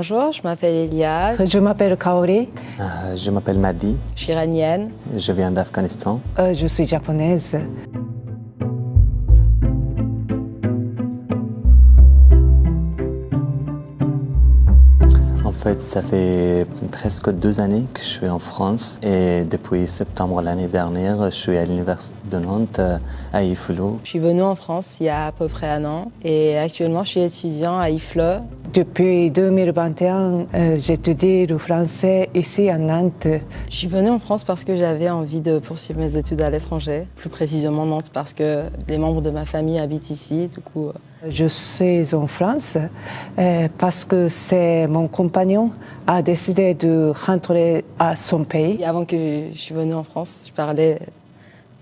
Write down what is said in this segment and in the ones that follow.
Bonjour, je m'appelle Elia. Je m'appelle Kaori. Je m'appelle Madi. Je suis iranienne. Je viens d'Afghanistan. Je suis japonaise. En fait, ça fait presque 2 années que je suis en France et depuis septembre l'année dernière, je suis à l'Université de Nantes, à IFLO. Je suis venue en France il y a à peu près 1 an et actuellement je suis étudiant à IFLE. Depuis 2021, j'étudie le français ici à Nantes. Je suis venue en France parce que j'avais envie de poursuivre mes études à l'étranger, plus précisément Nantes parce que des membres de ma famille habitent ici, du coup. Je suis en France parce que c'est mon compagnon a décidé de rentrer à son pays. Et avant que je suis venue en France, je parlais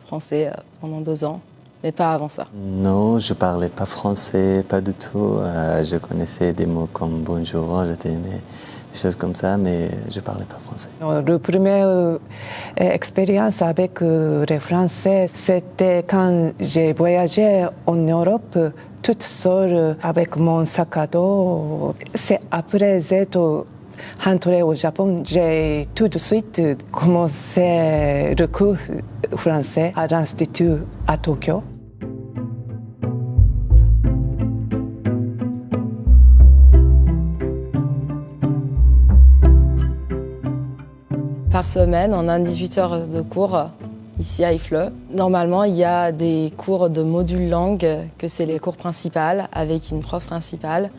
français pendant 2 ans, mais pas avant ça. Non, je parlais pas français, pas du tout. Je connaissais des mots comme bonjour, je t'aimais, des choses comme ça, mais je parlais pas français. La première expérience avec les Français, c'était quand j'ai voyagé en Europe toute seule avec mon sac à dos. C'est après être rentrée au Japon, j'ai tout de suite commencé le cours français à l'Institut à Tokyo. Par semaine, on a 18 heures de cours ici à IFLE. Normalement, il y a des cours de module langue, que c'est les cours principaux, avec une prof principale.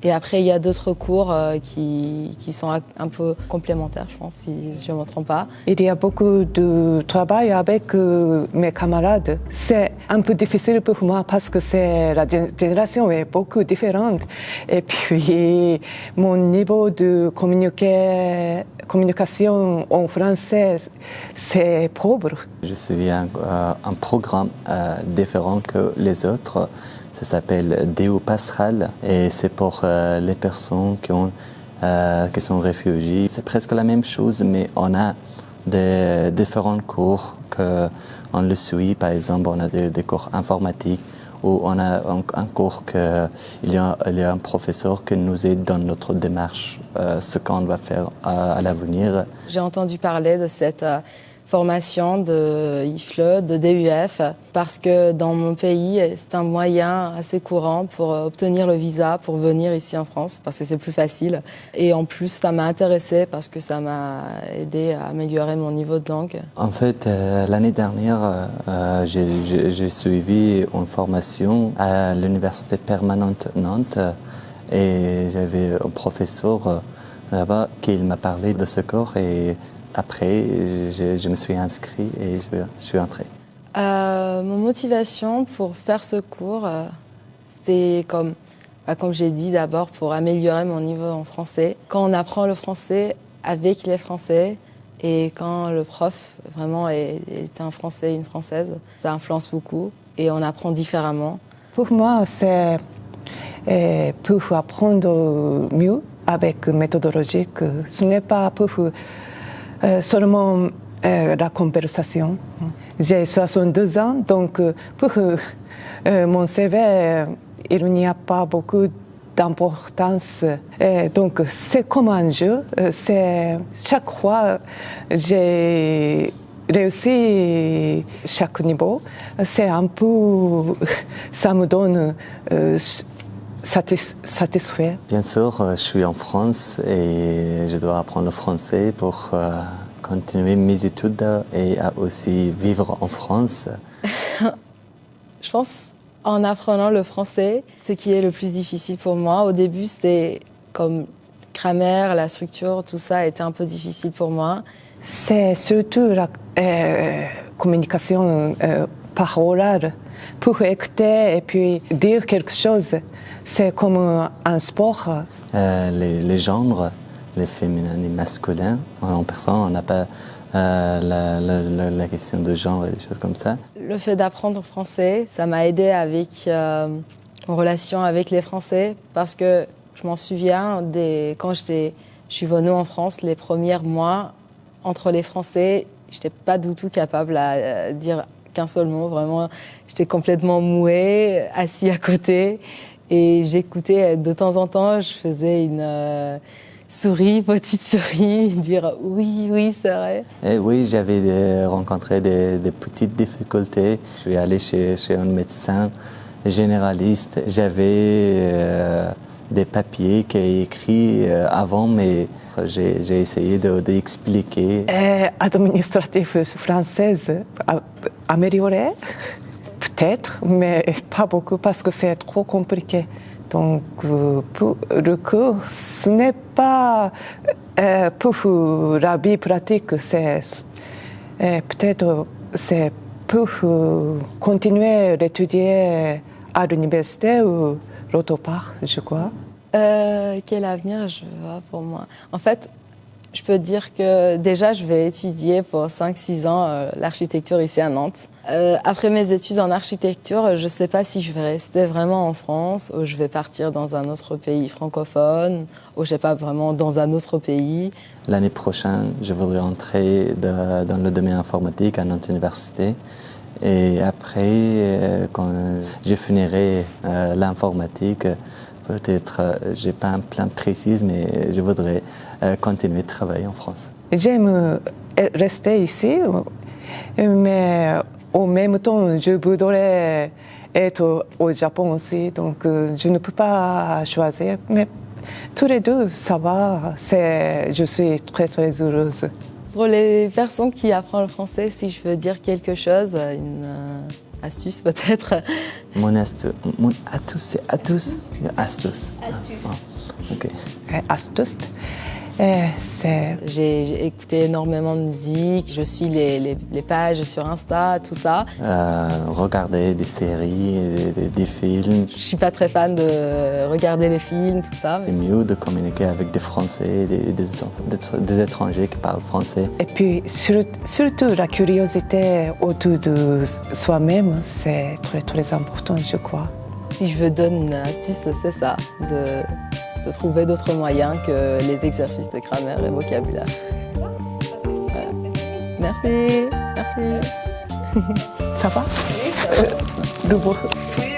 Et après, il y a d'autres cours qui sont un peu complémentaires, je pense, si je ne me trompe pas. Il y a beaucoup de travail avec mes camarades. C'est un peu difficile pour moi parce que la génération est beaucoup différente. Et puis, mon niveau de communication en français, c'est pauvre. Je suis un programme différent que les autres. Ça s'appelle DO Passerelle et c'est pour les personnes qui sont réfugiées. C'est presque la même chose, mais on a des différents cours qu'on le suit. Par exemple, on a des cours informatiques où on a un cours il y a un professeur qui nous aide dans notre démarche, ce qu'on va faire à l'avenir. J'ai entendu parler de cette formation de IFLE, de DUF, parce que dans mon pays, c'est un moyen assez courant pour obtenir le visa pour venir ici en France, parce que c'est plus facile. Et en plus, ça m'a intéressée parce que ça m'a aidé à améliorer mon niveau de langue. En fait, l'année dernière, j'ai suivi une formation à l'Université permanente Nantes et j'avais un professeur là-bas qui m'a parlé de ce cours et après, je me suis inscrit et je suis entré. Mon motivation pour faire ce cours, c'était comme j'ai dit d'abord, pour améliorer mon niveau en français. Quand on apprend le français avec les Français et quand le prof vraiment est un Français, une Française, ça influence beaucoup et on apprend différemment. Pour moi, c'est pour apprendre mieux avec méthodologie. Ce n'est pas pour seulement la conversation. J'ai 62 ans, donc pour mon CV, il n'y a pas beaucoup d'importance. Donc c'est comme un jeu. Chaque fois, j'ai réussi chaque niveau. C'est un peu, ça me donne satisfait. Bien sûr, je suis en France et je dois apprendre le français pour continuer mes études et aussi vivre en France. Je pense en apprenant le français, ce qui est le plus difficile pour moi. Au début, c'était comme grammaire, la structure, tout ça était un peu difficile pour moi. C'est surtout la communication par oral. Pour écouter et puis dire quelque chose, c'est comme un sport. Les genres, les féminins et masculins, en personne, on n'a pas la question de genre et des choses comme ça. Le fait d'apprendre français, ça m'a aidé avec en relation avec les Français parce que je m'en souviens quand je suis venue en France, les premiers mois entre les Français, je n'étais pas du tout capable à dire qu'un seul mot. Vraiment, j'étais complètement mouée, assis à côté. Et j'écoutais de temps en temps, je faisais une souris, petite souris, dire oui, oui, c'est vrai. Et oui, j'avais rencontré des petites difficultés. Je suis allé chez un médecin généraliste. J'avais des papiers qui étaient écrits avant, mais j'ai essayé d'expliquer. Administrative française améliorée, peut-être, mais pas beaucoup parce que c'est trop compliqué. Donc, pour le cours, ce n'est pas pour la vie pratique, c'est peut-être c'est pour continuer d'étudier à l'université ou l'autre part, je crois. Quel avenir je vois pour moi? En fait, je peux dire que déjà, je vais étudier pour 5-6 ans l'architecture ici à Nantes. Après mes études en architecture, je ne sais pas si je vais rester vraiment en France ou je vais partir dans un autre pays francophone ou je ne sais pas, vraiment dans un autre pays. L'année prochaine, je voudrais entrer dans le domaine informatique à Nantes Université. Et après, quand je finirai l'informatique, peut-être, je n'ai pas un plan précis, mais je voudrais continuer de travailler en France. J'aime rester ici, mais en même temps, je voudrais être au Japon aussi, donc je ne peux pas choisir. Mais tous les deux, ça va, je suis très très heureuse. Pour les personnes qui apprennent le français, si je veux dire quelque chose, une astuce peut-être. Mon astuce, c'est astuce. Astuce. Ah, ok. Astuce. J'ai écouté énormément de musique, je suis les pages sur Insta, tout ça. Regarder des séries, des films. Je suis pas très fan de regarder les films, tout ça. C'est mieux de communiquer avec des Français, des étrangers qui parlent français. Et puis surtout la curiosité autour de soi-même, c'est très très important, je crois. Si je veux donner une astuce, c'est ça, de trouver d'autres moyens que les exercices de grammaire et vocabulaire. Voilà. Merci, merci. Ça va? Oui, ça va. Le beau. Oui.